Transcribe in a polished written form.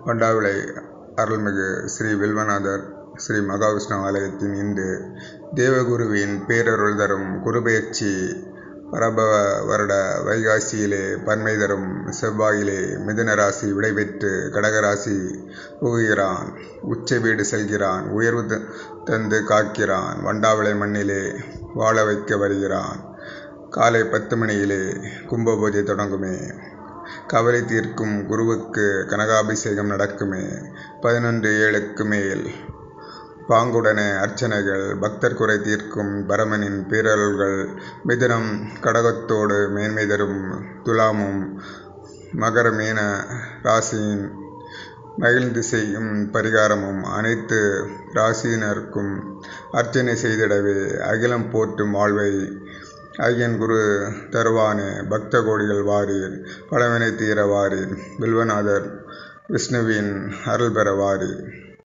வண்டாவிளை அருள்மிகு ஸ்ரீ வில்வநாதர் ஸ்ரீ மகாவிஷ்ணு ஆலயத்தின் இன்று தேவகுருவின் பேரருள் தரும் குருபெயர்ச்சி பரபவ வருட வைகாசியிலே பன்மை தரும் செவ்வாயிலே மிதுன ராசி விடைபெற்று கடகராசி புகுகிறான். உச்ச வீடு செல்கிறான். உயர்வு தந்து காக்கிறான். வண்டாவிளை மண்ணிலே வாழ வைக்க வருகிறான். காலை 10 மணியிலே கும்ப பூஜை தொடங்குமே. கவலை தீர்க்கும் குருவுக்கு கனகாபிஷேகம் நடக்குமே. 11:07க்கு மேல் பாங்குடனே அர்ச்சனைகள். பக்தர் குறை தீர்க்கும் பரமனின் பேரருள்கள். மிதுனம் கடகத்தோடு மேன்மை தரும் துலாமும் மகர மீன ராசியின் மகிழ்ந்து செய்யும் பரிகாரமும் அனைத்து ராசியினருக்கும் அர்ச்சனை செய்திடவே அகிலம் போற்றும் வாழ்வை ஐயன் குரு தருவானே. பக்த கோடிகள் வாரீர். பழவினை தீர வாரீர். வில்வநாதர் விஷ்ணுவின் அருள் பெற வாரீர்.